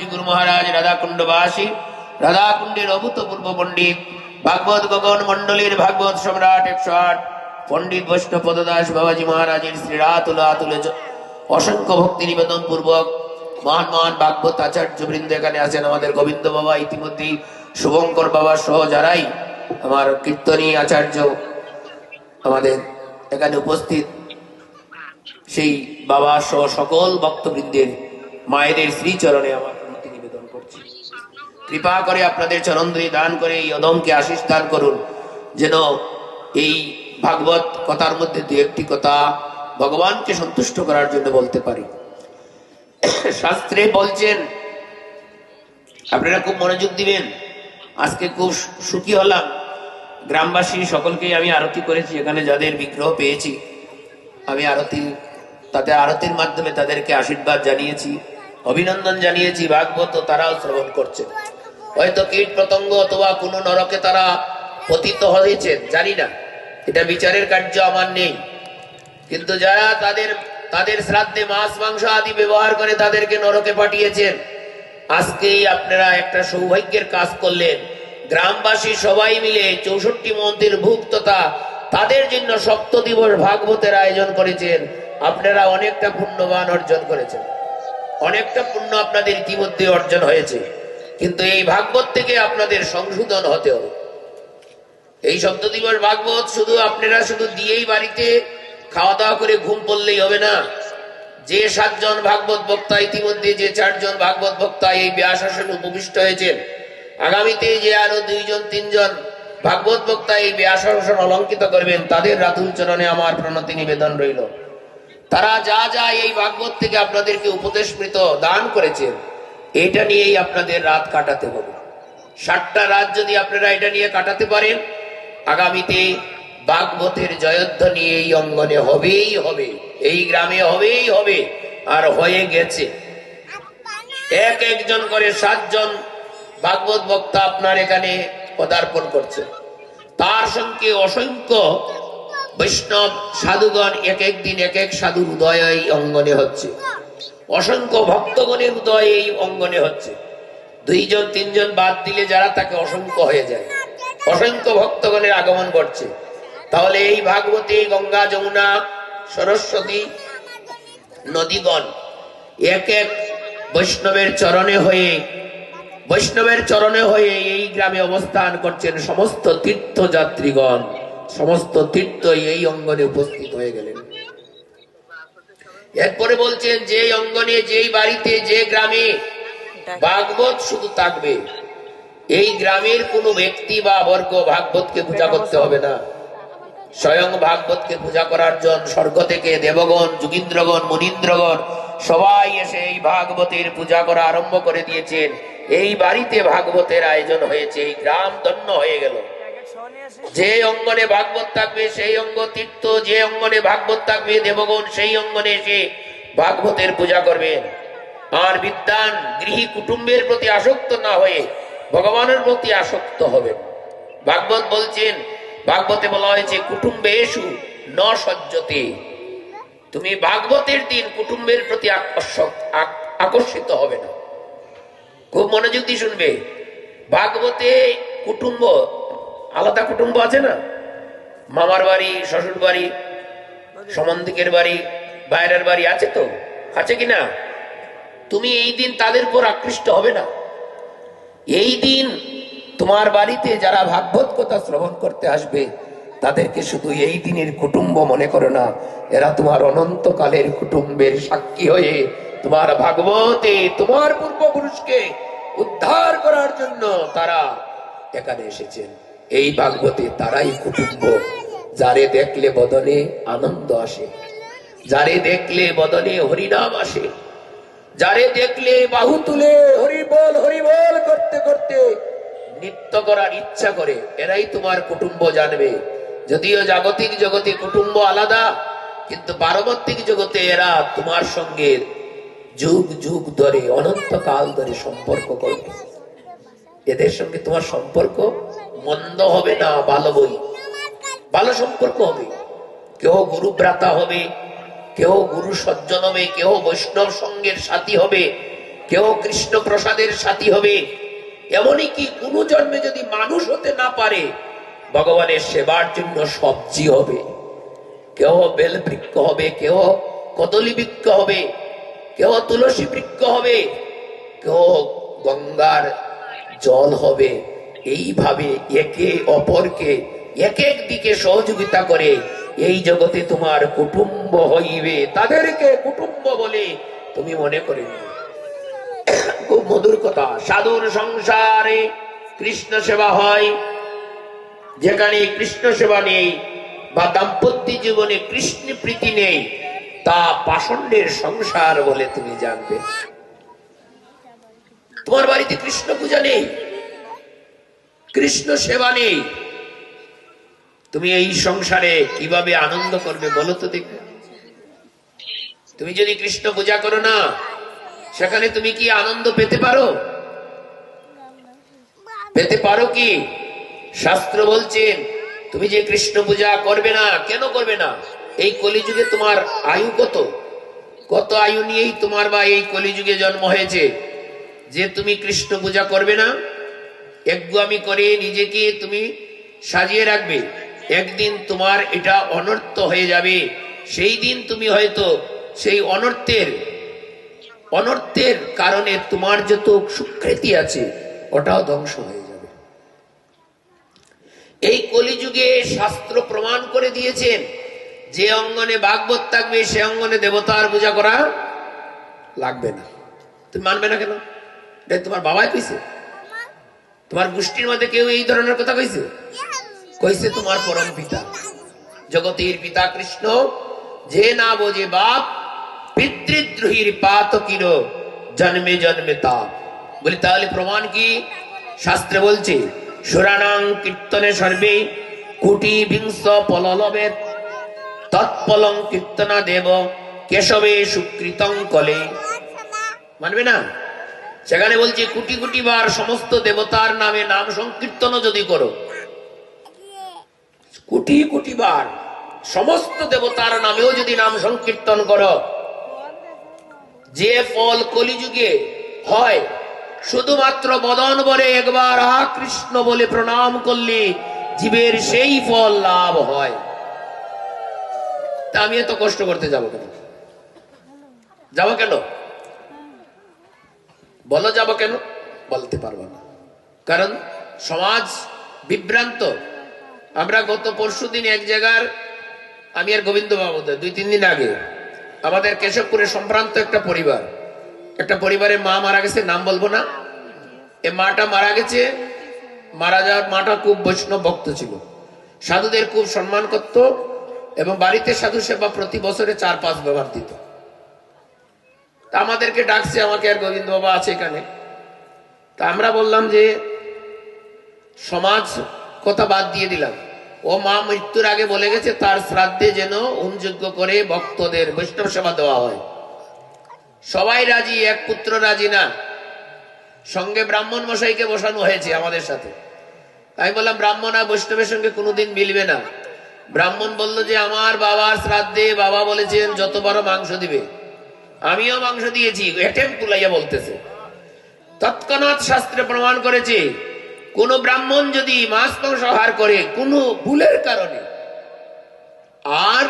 गुरु महाराज राधाकुंडवासी राधाकुंडेर अभूतपूर्व पंडित भागवत गगन मंडलीर भागवत सम्राट 108 पंडित वैष्णव पददास बाबाजी महाराजेर श्रीरातुल आतुल असंख्य भक्ति निवेदन पूर्वक महान महान भागवत आचार्य बृंद एखाने आছেন আমাদের गोविंद बाबा इतिमध्ये शुभंकर बाबा सह যারাই আমার কীর্তনী আচার্য আমাদের এখানে উপস্থিত সেই বাবা সহ সকল ভক্তবৃন্দের মায়েদের শ্রীচরণে আমার প্রণতি নিবেদন করছি। কৃপা করে আপনাদের চরণদ্বয়ী দান করে এই অদমকে আশীষ দান করুন, যেন এই ভাগবত কথার মধ্যে দু একটি কথা ভগবানকে সন্তুষ্ট করার জন্য বলতে পারি। শাস্ত্রে বলছেন, আপনারা খুব মনোযোগ দিবেন। আজকে খুব সুখী হলাম, গ্রামবাসী সকলকেই আমি আরতি করেছি, এখানে যাদের বিগ্রহ পেয়েছি আমি আরতি, তাতে আরতির মাধ্যমে তাদেরকে আশীর্বাদ জানিয়েছি, অভিনন্দন জানিয়েছি। ভাগবত তারাও শ্রবণ করছে, হয়তো কীট পতঙ্গ অথবা কোনো নরকে তারা পতিত হয়েছে জানি না, এটা বিচারের কার্য আমার নেই, কিন্তু যারা তাদের শ্রাদ্ধে মাছ মাংস আদি ব্যবহার করে তাদেরকে নরকে পাঠিয়েছেন, আজকেই আপনারা একটা সৌভাগ্যের কাজ করলেন। গ্রামবাসী সবাই মিলে 64 মন্দির ভূপ তথা তাদের জন্য সপ্ত দিবস ভাগবতের আয়োজন করেছেন। আপনারা অনেকটা পুণ্যবান অর্জন করেছেন, অনেকটা পুণ্য আপনাদের ইতিমধ্যে অর্জন হয়েছে, কিন্তু এই ভাগবত থেকে আপনাদের সংশোধন হতে হবে। এই সপ্ত দিবস ভাগবত শুধু আপনারা শুধু দিয়েই বাড়িতে খাওয়া দাওয়া করে ঘুম পড়লেই হবে না। যে 7 জন ভাগবত বক্তা ইতিমধ্যে, যে 4 জন ভাগবত বক্তা এই ব্যাস আসনে উপবিষ্ট হয়েছেন, আগামীতে যে আরো 2 জন 3 জন ভাগবত বক্তা এই ব্যাস আসন অলঙ্কিত করবেন, তাদের রাতুল চরণে আমার প্রণতি নিবেদন রইল। তারা যা যা এই ভাগবত থেকে আপনাদেরকে উপদেশমৃত দান করেছেন, এটা নিয়েই আপনাদের রাত কাটাতে হবে। 7টা রাত যদি আপনারা এটা নিয়ে কাটাতে পারেন, আগামীতে ভাগবতের জয়ধ্বনি এই অঙ্গনে হবেই হবে, এই গ্রামে হবেই হবে, আর হয়ে গেছে। এক একজন করে 7 জন ভাগবত বক্তা আপনার এখানে পদার্পণ করছে, তার সঙ্গে অসংখ্য বৈষ্ণব সাধুগণ এক এক দিন এক এক সাধুর উদয় এই অঙ্গনে হচ্ছে, অসংখ্য ভক্তগণের উদয় এই অঙ্গনে হচ্ছে। 2 জন 3 জন বাদ দিলে যারা, তাকে অসংখ্য হয়ে যায়, অসংখ্য ভক্তগণের আগমন ঘটছে। তাহলে এই ভাগবতী গঙ্গা যমুনা সরস্বতী নদীগণ এক এক বৈষ্ণবের চরণে হয়ে এই গ্রামে অবস্থান করছেন। সমস্ত তীর্থযাত্রীগণ, সমস্ত তীর্থ এই অঙ্গনে উপস্থিত হয়ে গেলেন। এরপরে বলছেন, যে অঙ্গনে, যেই বাড়িতে, যে গ্রামে ভাগবত শুধু থাকবে, এই গ্রামের কোন ব্যক্তি বা বর্গ ভাগবতকে পূজা করতে হবে না। স্বয়ং ভাগবতকে পূজা করার জন্য স্বর্গ থেকে দেবগণ, যোগীন্দ্রগণ, মুনীন্দ্রগণ সবাই এসে এই ভাগবতের পূজা করা আরম্ভ করে দিয়েছেন। এই বাড়িতে ভাগবতের আয়োজন হয়েছে, এই গ্রাম ধন্য হয়ে গেল। যে অঙ্গনে ভাগবত থাকবে সেই অঙ্গ তীর্থ, যে অঙ্গনে ভাগবত থাকবে দেবগণ সেই অঙ্গনে এসে ভাগবতের পূজা করবেন। আর বিদ্বান গৃহী কুটুম্বের প্রতি আসক্ত না হয়ে ভগবানের প্রতি আসক্ত হবেন। ভাগবত বলছেন, ভাগবতে বলা হয়েছে, কুটুম্বেষু ন সজ্জতে। তুমি ভাগবতের দিন কুটুম্বের প্রতি আকর্ষিত হবে না। খুব মনোযোগ দিয়ে শুনবে। ভাগবতে কুটুম্ব, আলাদা কুটুম্ব আছে না, মামার বাড়ি, শ্বশুর বাড়ি, সম্বন্ধিকের বাড়ি, বাইরের বাড়ি আছে, তো আছে কিনা? তুমি এই দিন তাদের উপর আকৃষ্ট হবে না। এই দিন তোমার বাড়িতে যারা ভাগবত কথা শ্রবণ করতে আসবে, তাদেরকে শুধু এই দিনের কুটুম্ব মনে করো না, এরা তোমার অনন্তকালের কুটুম্বের সাক্ষী হয়ে তোমার ভাগবতে তোমার পূর্বপুরুষকে উদ্ধার করার জন্য তারা এখানে এসেছেন। এই ভাগবতে তারাই কুটুম্ব, যারে দেখলে বদনে আনন্দ আসে, যারে দেখলে বদনে হরিনাম আসে, যারে দেখলে বাহু তুলে হরিবল হরিবল করতে করতে নৃত্য করার ইচ্ছা করে, এরাই তোমার কুটুম্ব জানবে। যদিও জাগতিক জগতে কুটুম্ব আলাদা, কিন্তু পারমার্থিক জগতে এরা তোমার সঙ্গে যুগ যুগ ধরে, অনন্তকাল ধরে সম্পর্ক করবে। এদের সঙ্গে তোমার সম্পর্ক মন্দ হবে না, ভালো সম্পর্ক হবে। কেউ গুরু ভ্রাতা হবে, কেউ গুরু সজ্জন হবে, কেউ বৈষ্ণব সঙ্গের সাথী হবে, কেউ কৃষ্ণ প্রসাদের সাথী হবে, এমনই কি কোন জন্মে যদি মানুষ হতে না পারে ভগবানের সেবার জন্য সবজি হবে, কেউ বেল বৃক্ষ হবে, কেউ কদলী বৃক্ষ হবে, কেউ তুলসী বৃক্ষ হবে, কেউ গঙ্গার জল হবে। এইভাবে একে অপরকে এক এক দিকে সহযোগিতা করে এই জগতে তোমার কুটুম্ব হইবে, তাদেরকে কুটুম্ব বলে তুমি মনে করে নিও। খুব মধুর কথা। সাধুর সংসারে কৃষ্ণ সেবা হয়, যেখানে কৃষ্ণ সেবা নেই বা দাম্পত্য জীবনে কৃষ্ণ প্রীতি নেই, তা পাষণ্ডের সংসার বলে তুমি জানবে। তোমার বাড়িতে কৃষ্ণ পূজা নেই, কৃষ্ণ সেবা নেই, তুমি এই সংসারে কিভাবে আনন্দ করবে বলো তো দেখবে। তুমি যদি কৃষ্ণ পূজা করো না, সেখানে তুমি কি আনন্দ পেতে পারো? পেতে পারো কি? শাস্ত্র বলছেন তুমি যে কৃষ্ণ পূজা করবে না, কেন করবে না? এই কলিযুগে তোমার আয়ু কত? কত আয়ু নিয়েই তোমার বা এই কলিযুগে জন্ম হয়েছে যে তুমি কৃষ্ণ পূজা করবে না? একগুয়ামি করে নিজেকে তুমি সাজিয়ে রাখবে, একদিন তোমার এটা অনর্থ হয়ে যাবে। সেই দিন তুমি হয়তো সেই অনর্থের কারণে তোমার যত সুকৃতি আছে ওটাও ধ্বংস হয়ে যাবে। এই কলিযুগে শাস্ত্র প্রমাণ করে দিয়েছেন যে অঙ্গনে ভাগবত থাকবে সে অঙ্গনে দেবতার পূজা করা লাগবে না। তুমি মানবে না কেন? তোমার বাবাই কইছে? তোমার গোষ্ঠীর মধ্যে কেউ এই ধরনের কথা কইছে? কইছে তোমার পরম পিতা, জগতের পিতা কৃষ্ণ। যে না বোঝে বাপ, পিতৃদ্রোহীর পাত কির জন্মে জন্মে তাপ। বলি তাহলে প্রমাণ কি? শাস্ত্রে বলছে সুরানাং কীর্তনে সর্বে কোটি বিংশ পললবেদ তৎপলং কীর্তনা দেব কেশবে সুকৃতং কলে। মানবে না? সেখানে বলছে কোটি কোটি বার সমস্ত দেবতার নামে নাম সংকীর্তন যদি করো, কোটি কোটি বার সমস্ত দেবতার নামেও যদি নাম সংকীর্তন করো, যে ফল কলিযুগে হয় শুধুমাত্র বদন বলে একবার আ কৃষ্ণ বলে প্রণাম করলে জীবের সেই ফল লাভ হয়। তা আমি এত কষ্ট করতে যাব কেন? যাব কেন বলো? যাব কেন? বলতে পারবো না, কারণ সমাজ বিভ্রান্ত। আমরা গত পরশুদিন এক জায়গার, আমি আর গোবিন্দ বাবু 2-3 দিন আগে আমাদের কেশবপুরে সম্ভ্রান্ত একটা পরিবারের মা মারা গেছে, নাম বলবো না। এই মাটা মারা গেছে, মারা যাওয়ার মাটা খুব বৈষ্ণব ভক্ত ছিল, সাধুদের খুব সম্মান করত এবং বাড়িতে সাধু সেবা প্রতি বছরে 4-5 ব্যবহার দিত। তা আমাদেরকে ডাকছে, আমাকে আর গোবিন্দ বাবা আছে এখানে। তা আমরা বললাম যে সমাজ কথা বাদ দিয়ে দিলাম, ও মা মৃত্যুর আগে বলে গেছে তার শ্রাদ্ধে যেন হোমযজ্ঞ করে ভক্তদের বৈষ্ণব সেবা দেওয়া হয়। সবাই রাজি, এক পুত্র রাজি না। সঙ্গে ব্রাহ্মণ মশাইকে বসানো হয়েছে আমাদের সাথে। আমি বললাম ব্রাহ্মণ আর বৈষ্ণবের সঙ্গে কোনোদিন মিলবে না। ব্রাহ্মণ বলল যে আমার বাবার শ্রাদ্ধে বাবা বলেছেন যত বড় মাংস দিবে, আমিও মাংস দিয়েছি, এটেম কুলাইয়া বলতেছে। তৎক্ষণাৎ শাস্ত্রে প্রমাণ করেছে কোন ব্রাহ্মণ যদি মাছ মাংস আহার করে কোনো ভুলের কারণে, আর